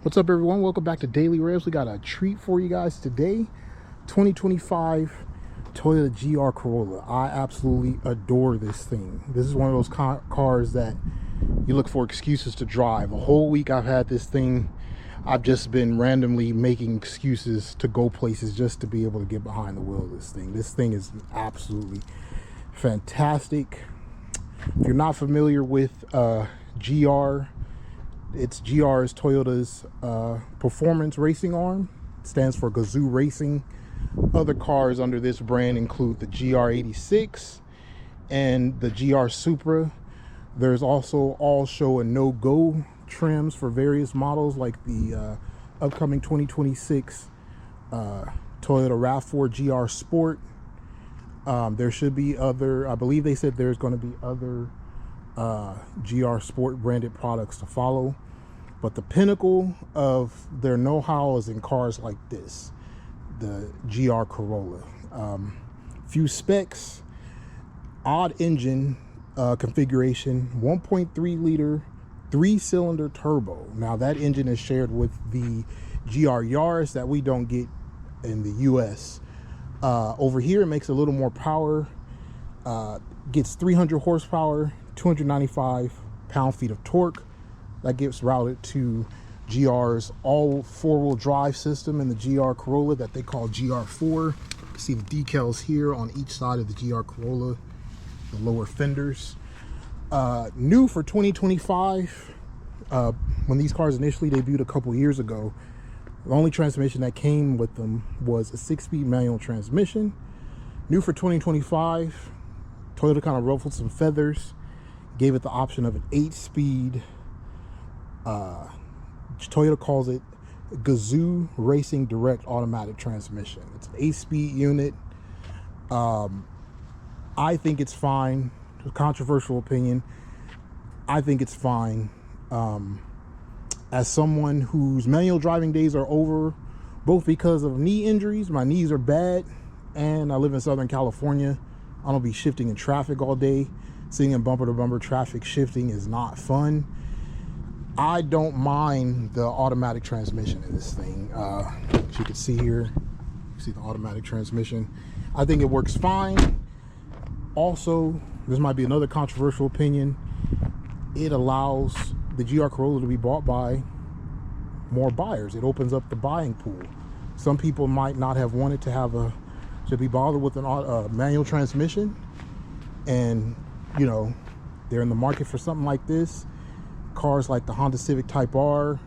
What's up, everyone? Welcome back to Daily Revs. We got a treat for you guys today. 2025 Toyota GR Corolla. I absolutely adore this thing. This is one of those cars that you look for excuses to drive. A whole week I've had this thing. I've just been randomly making excuses to go places just to be able to get behind the wheel of this thing. This thing is absolutely fantastic. If you're not familiar with GR, GR is Toyota's performance racing arm. It stands for Gazoo Racing. Other cars under this brand include the GR86 and the GR Supra. There's also all show and no go trims for various models, like the upcoming 2026 Toyota RAV4 GR Sport. There should be other, I believe they said there's going to be other GR Sport branded products to follow, but the pinnacle of their know-how is in cars like this, the GR Corolla. Few specs: odd engine configuration, 1.3 liter 3-cylinder turbo. Now that engine is shared with the GR Yaris that we don't get in the US. Over here it makes a little more power, gets 300 horsepower, 295 pound-feet of torque. That gets routed to GR's all four-wheel drive system in the GR Corolla that they call GR4. You can see the decals here on each side of the GR Corolla, the lower fenders. New for 2025, when these cars initially debuted a couple years ago, the only transmission that came with them was a 6-speed manual transmission. New for 2025, Toyota kind of ruffled some feathers, gave it the option of an 8-speed, Toyota calls it Gazoo Racing Direct Automatic Transmission. It's an 8-speed unit. I think it's fine. A controversial opinion. I think it's fine. As someone whose manual driving days are over, both because of knee injuries, my knees are bad, and I live in Southern California. I don't be shifting in traffic all day. Sitting in bumper to bumper traffic shifting is not fun. I don't mind the automatic transmission in this thing. As you can see here, you see the automatic transmission. I think it works fine. Also, this might be another controversial opinion, it allows the GR Corolla to be bought by more buyers. It opens up the buying pool. Some people might not have wanted to be bothered with a manual transmission, and you know, they're in the market for something like this. Cars like the Honda Civic Type R,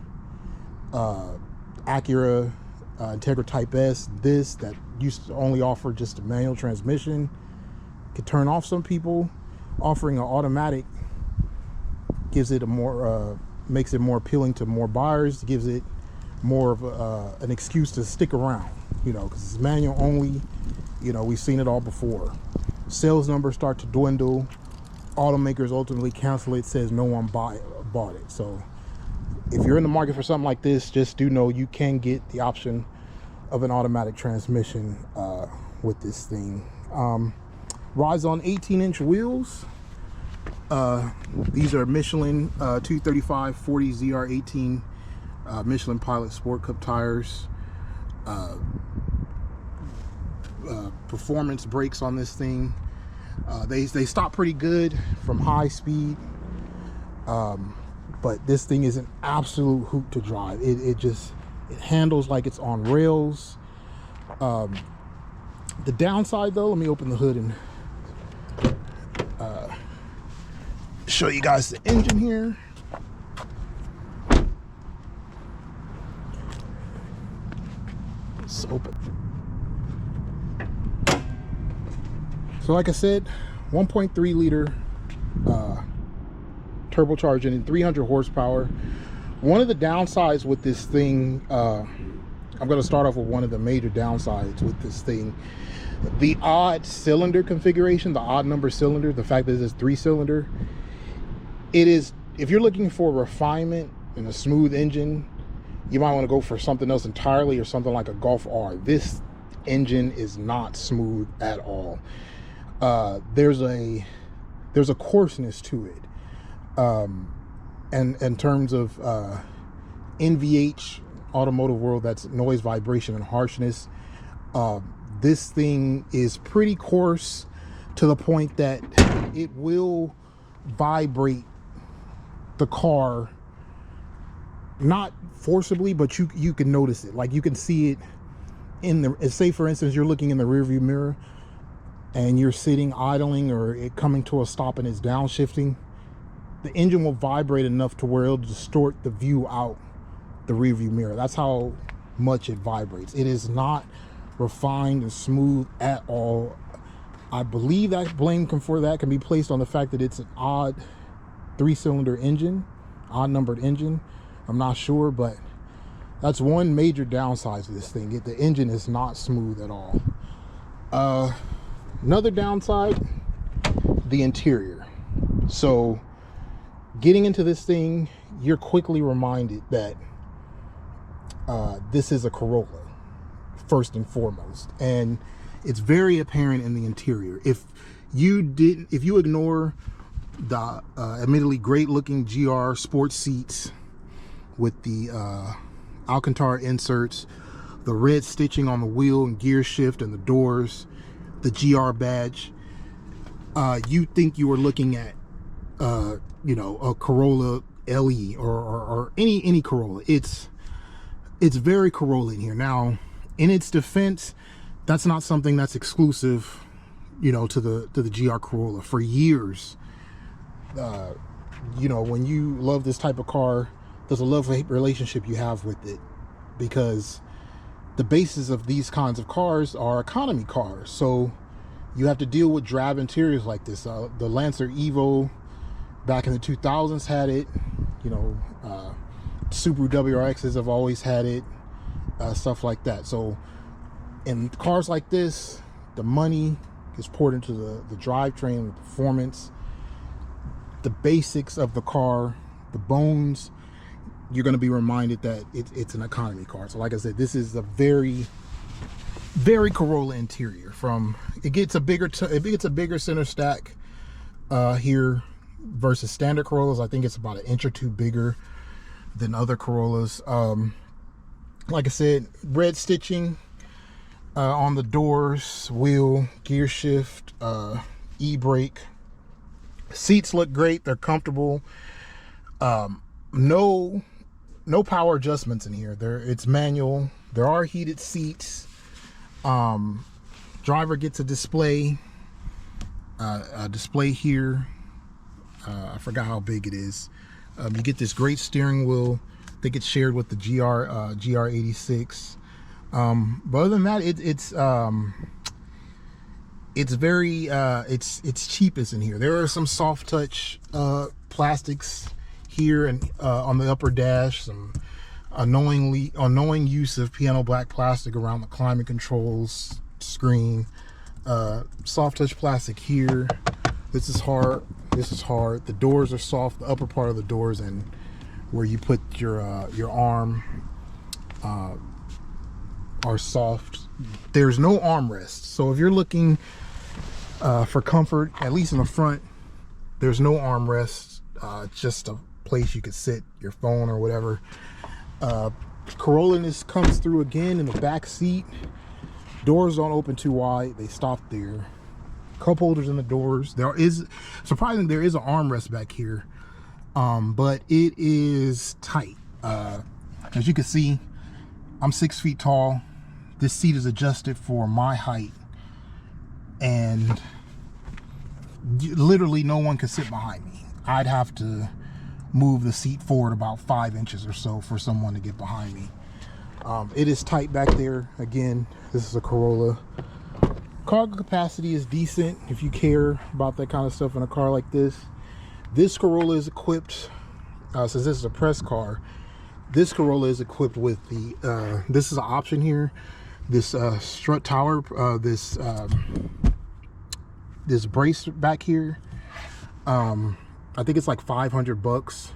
Acura Integra Type S, this that used to only offer just a manual transmission, could turn off some people. Offering an automatic gives it a more makes it more appealing to more buyers, gives it more of an excuse to stick around, you know, because it's manual only. You know, we've seen it all before. Sales numbers start to dwindle, automakers ultimately cancel it, says no one bought it. So if you're in the market for something like this, just do know you can get the option of an automatic transmission with this thing. Rides on 18-inch wheels. These are Michelin 235/40 ZR18 Michelin Pilot Sport Cup tires. Performance brakes on this thing. They stop pretty good from high speed, but this thing is an absolute hoot to drive. It handles like it's on rails. The downside, though, let me open the hood and show you guys the engine here. It's open. So like I said, 1.3 liter turbocharged engine, 300 horsepower. One of the downsides with this thing, I'm going to start off with one of the major downsides with this thing. The odd cylinder configuration, the odd number cylinder, the fact that it's 3-cylinder. It is, if you're looking for refinement and a smooth engine, you might want to go for something else entirely, or something like a Golf R. This engine is not smooth at all. There's a coarseness to it, and in terms of NVH automotive world, that's noise, vibration, and harshness. This thing is pretty coarse to the point that it will vibrate the car, not forcibly, but you can notice it. Like, you can see it in the, say for instance, you're looking in the rearview mirror and you're sitting idling, or it coming to a stop and it's downshifting. The engine will vibrate enough to where it'll distort the view out the rearview mirror. That's how much it vibrates. It is not refined and smooth at all. I believe that blame for that can be placed on the fact that it's an odd 3-cylinder engine, odd numbered engine. I'm not sure, but that's one major downside to this thing. The engine is not smooth at all. Another downside, the interior. So getting into this thing, you're quickly reminded that this is a Corolla first and foremost, and it's very apparent in the interior. If you ignore the admittedly great looking GR sports seats with the Alcantara inserts, the red stitching on the wheel and gear shift and the doors, the GR badge, you think you are looking at you know, a Corolla LE or any Corolla. It's very Corolla in here. Now, in its defense, that's not something that's exclusive, you know, to the GR Corolla. For years, you know, when you love this type of car, there's a love-hate relationship you have with it, because the basis of these kinds of cars are economy cars. So you have to deal with drab interiors like this. The Lancer Evo back in the 2000s had it. You know, Subaru WRXs have always had it, stuff like that. So in cars like this, the money is poured into the drivetrain, the performance, the basics of the car, the bones. You're going to be reminded that it's an economy car. So like I said, this is a very, very Corolla interior. It gets a bigger center stack here versus standard Corollas. I think it's about 1 inch or 2 bigger than other Corollas. Like I said, red stitching on the doors, wheel, gear shift, e-brake. Seats look great. They're comfortable. No power adjustments in here. It's manual. There are heated seats. Driver gets a display here. I forgot how big it is. You get this great steering wheel. I think it's shared with the GR86. But other than that, it's very it's cheapest in here. There are some soft touch plastics here and on the upper dash, some annoying use of piano black plastic around the climate controls screen. Soft touch plastic here. This is hard. The doors are soft. The upper part of the doors and where you put your arm are soft. There's no armrest, so if you're looking for comfort, at least in the front, there's no armrest. Just a place you could sit your phone or whatever. Corolla comes through again in the back seat. Doors don't open too wide, they stop there. Cup holders in the doors. Surprisingly, there is an armrest back here, but it is tight. As you can see, I'm 6 feet tall. This seat is adjusted for my height, and literally no one can sit behind me. I'd have to move the seat forward about 5 inches or so for someone to get behind me. It is tight back there. Again, this is a Corolla. Cargo capacity is decent if you care about that kind of stuff in a car like this. This Corolla is equipped, since this is a press car, this Corolla is equipped with the, this is an option here, this strut tower, this brace back here. I think it's like $500,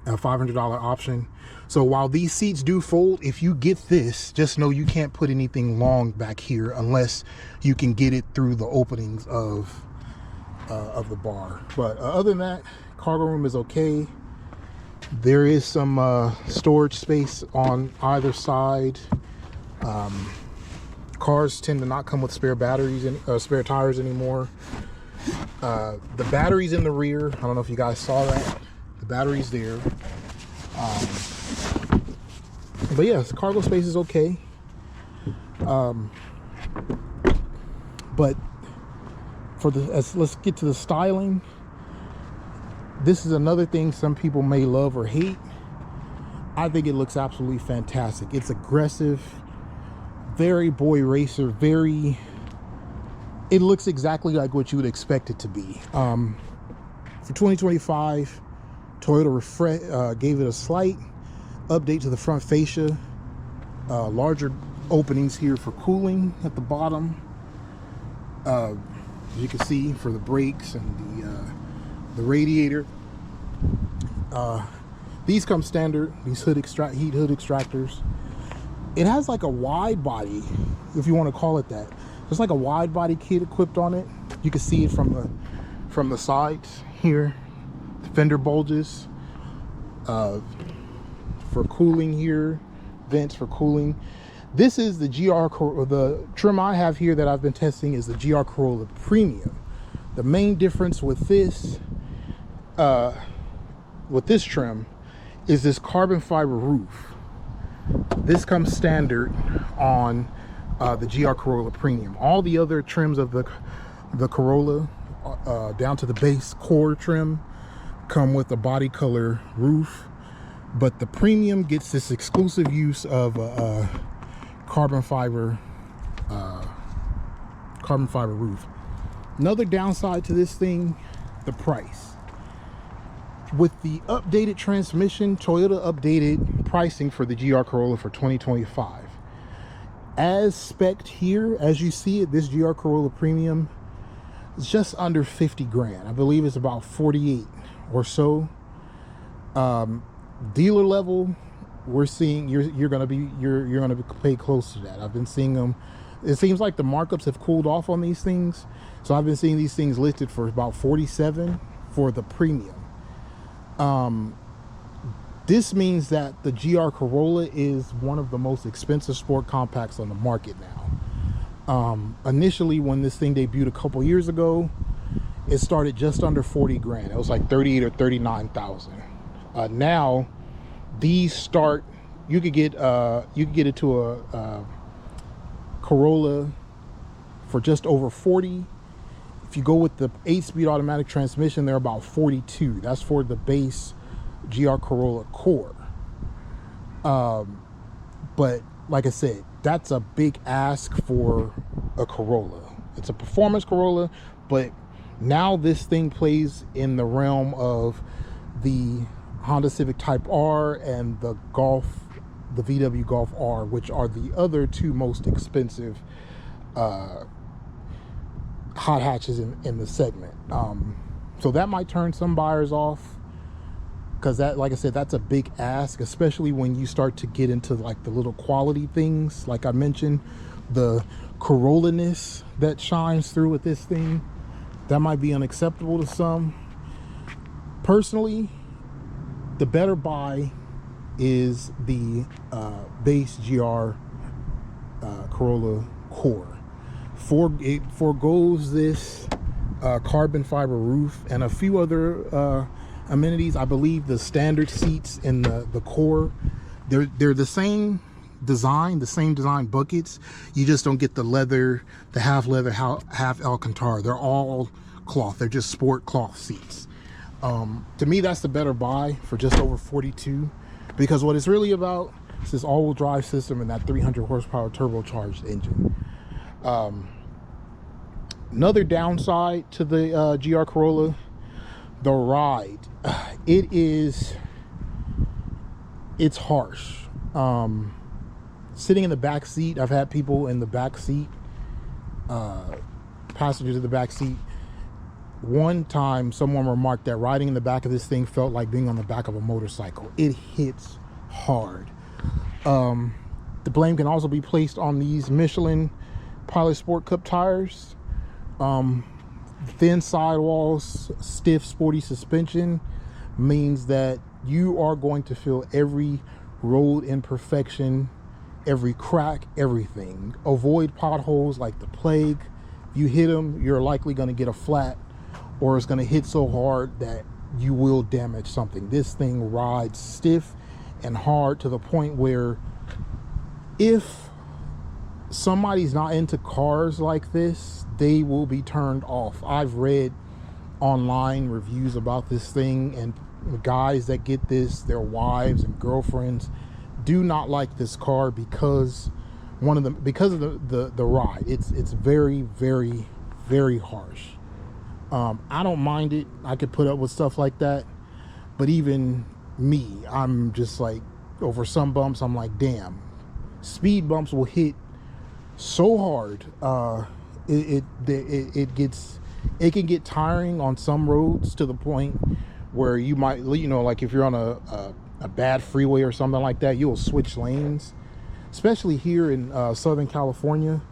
a $500 option. So while these seats do fold, if you get this, just know you can't put anything long back here unless you can get it through the openings of the bar. But other than that, cargo room is okay. There is some storage space on either side. Cars tend to not come with spare batteries and spare tires anymore. The battery's in the rear. I don't know if you guys saw that. The battery's there. But yeah, the cargo space is okay. But for let's get to the styling. This is another thing some people may love or hate. I think it looks absolutely fantastic. It's aggressive, very boy racer, it looks exactly like what you would expect it to be. For 2025, Toyota gave it a slight update to the front fascia, larger openings here for cooling at the bottom, as you can see, for the brakes and the radiator. These come standard, these heat hood extractors. It has like a wide body, if you want to call it that. There's like a wide body kit equipped on it. You can see it from the sides here. The fender bulges for cooling here, vents for cooling. This is the the trim I have here that I've been testing is the GR Corolla Premium. The main difference with this trim is this carbon fiber roof. This comes standard on the GR Corolla Premium. All the other trims of the Corolla, down to the base core trim, come with a body color roof, but the Premium gets this exclusive use of carbon fiber roof. Another downside to this thing, the price. With the updated transmission, Toyota updated pricing for the GR Corolla for 2025. As spec'd here, as you see it, this GR Corolla Premium is just under 50 grand. I believe it's about 48 or so. Dealer level, we're seeing you're gonna be paid close to that. I've been seeing them. It seems like the markups have cooled off on these things, so I've been seeing these things listed for about 47 for the Premium. This means that the GR Corolla is one of the most expensive sport compacts on the market now. Initially, when this thing debuted a couple years ago, it started just under 40 grand. It was like 38 or 39,000. Now these start, you could get it to a Corolla for just over 40. If you go with the 8-speed automatic transmission, they're about 42. That's for the base GR Corolla core. But like I said, that's a big ask for a Corolla. It's a performance Corolla, but now this thing plays in the realm of the Honda Civic Type R and the VW Golf R, which are the other two most expensive hot hatches in the segment. So that might turn some buyers off, because that, like I said, that's a big ask, especially when you start to get into like the little quality things. Like I mentioned, the Corolla-ness that shines through with this thing, that might be unacceptable to some. Personally, the better buy is the base GR Corolla core. It forgoes this carbon fiber roof and a few other amenities. I believe the standard seats in the core, they're the same design, buckets. You just don't get the leather, the half leather, half Alcantara. They're all cloth. They're just sport cloth seats. To me, that's the better buy for just over 42, because what it's really about is this all-wheel drive system and that 300 horsepower turbocharged engine. Another downside to the GR Corolla, the ride. It's harsh. Sitting in the back seat, I've had people in the back seat, passengers in the back seat. One time someone remarked that riding in the back of this thing felt like being on the back of a motorcycle. It hits hard. The blame can also be placed on these Michelin Pilot Sport Cup tires. Thin sidewalls, stiff, sporty suspension means that You are going to feel every road imperfection, every crack, everything. Avoid potholes like the plague. If you hit them, you're likely going to get a flat, or it's going to hit so hard that you will damage something. This thing rides stiff and hard to the point where if somebody's not into cars like this, they will be turned off. I've read online reviews about this thing, and guys that get this, their wives and girlfriends do not like this car because of the ride. It's very, very, very harsh. I don't mind it. I could put up with stuff like that, but even me, I'm just like, over some bumps, I'm like, damn, speed bumps will hit so hard. It can get tiring on some roads to the point where you might, like if you're on a bad freeway or something like that, you'll switch lanes, especially here in Southern California,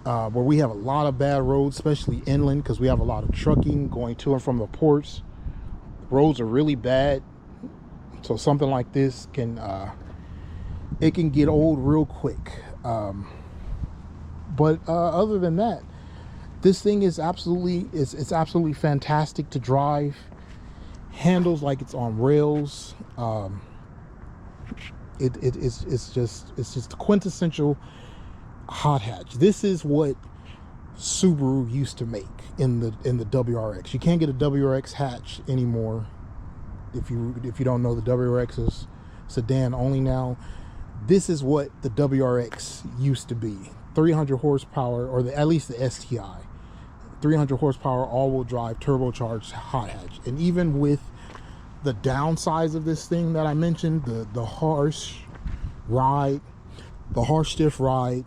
where we have a lot of bad roads, especially inland, because we have a lot of trucking going to and from the ports. Roads are really bad, so something like this can get old real quick. But other than that, this thing is it's absolutely fantastic to drive. Handles like it's on rails. It's just the quintessential hot hatch. This is what Subaru used to make in the WRX. You can't get a WRX hatch anymore. If you don't know, the WRX is sedan only now. This is what the WRX used to be. 300 horsepower, or at least the STI. 300 horsepower, all-wheel drive, turbocharged hot hatch. And even with the downsides of this thing that I mentioned, the harsh ride, the harsh stiff ride,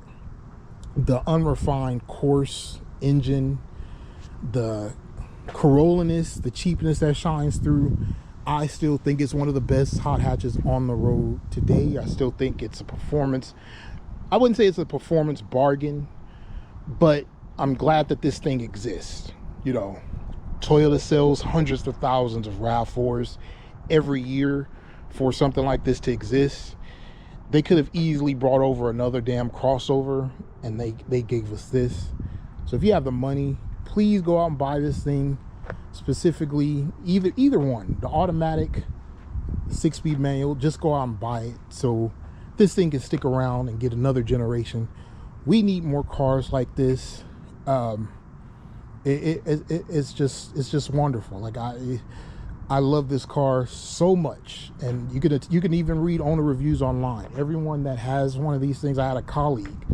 the unrefined coarse engine, the Corolla-ness, the cheapness that shines through, I still think it's one of the best hot hatches on the road today. I still think it's a performance. I wouldn't say it's a performance bargain, but I'm glad that this thing exists. Toyota sells hundreds of thousands of RAV4s every year for something like this to exist. They could have easily brought over another damn crossover, and they gave us this. So if you have the money, please go out and buy this thing. Specifically, either one, the automatic 6-speed manual, just go out and buy it so this thing can stick around and get another generation. We need more cars like this. It's just wonderful. Like I love this car so much, and you can even read owner reviews online. Everyone that has one of these things, I had a colleague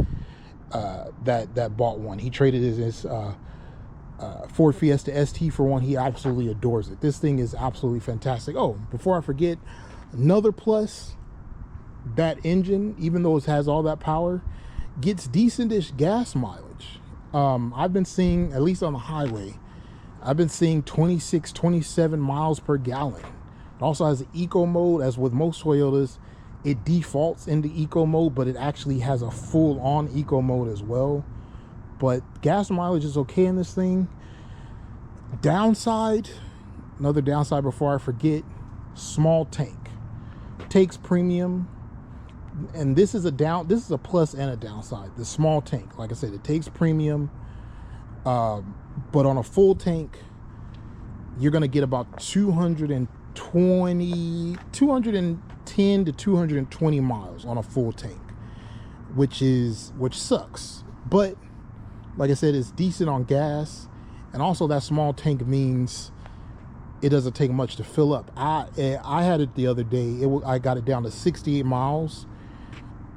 that bought one. He traded his Ford Fiesta ST for one. He absolutely adores it. This thing is absolutely fantastic. Oh, before I forget, another plus, that engine, even though it has all that power, gets decentish gas mileage. I've been seeing, at least on the highway, I've been seeing 26, 27 miles per gallon. It also has an eco mode. As with most Toyotas, it defaults into eco mode, but it actually has a full-on eco mode as well. But gas mileage is okay in this thing. Downside, another downside before I forget, small tank. Takes premium, and this is a plus and a downside. The small tank, like I said, it takes premium, but on a full tank, you're gonna get about 210 to 220 miles on a full tank, which sucks. But like I said, it's decent on gas, and also that small tank means it doesn't take much to fill up. I had it the other day. I got it down to 68 miles.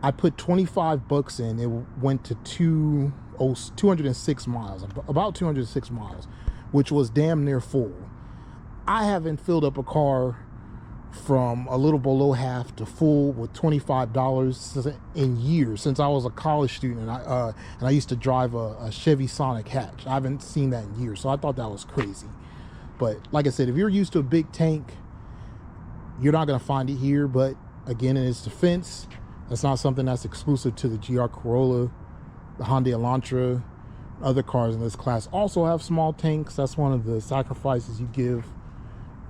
I put $25 in. It went to 206 miles, about 206 miles, which was damn near full. I haven't filled up a car from a little below half to full with $25 in years, since I was a college student, and I used to drive a Chevy Sonic hatch. I haven't seen that in years, so I thought that was crazy. But like I said, if you're used to a big tank, you're not going to find it here. But again, in its defense, that's not something that's exclusive to the GR Corolla. The Hyundai Elantra, other cars in this class also have small tanks. That's one of the sacrifices you give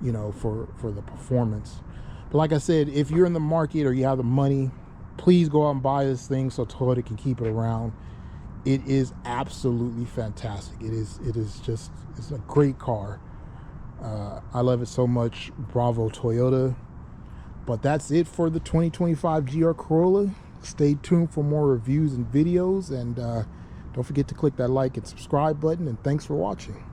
you know, for the performance. But like I said, if you're in the market or you have the money, please go out and buy this thing so Toyota can keep it around. It is absolutely fantastic. It's a great car. I love it so much. Bravo Toyota. But that's it for the 2025 GR Corolla. Stay tuned for more reviews and videos, and don't forget to click that like and subscribe button, and thanks for watching.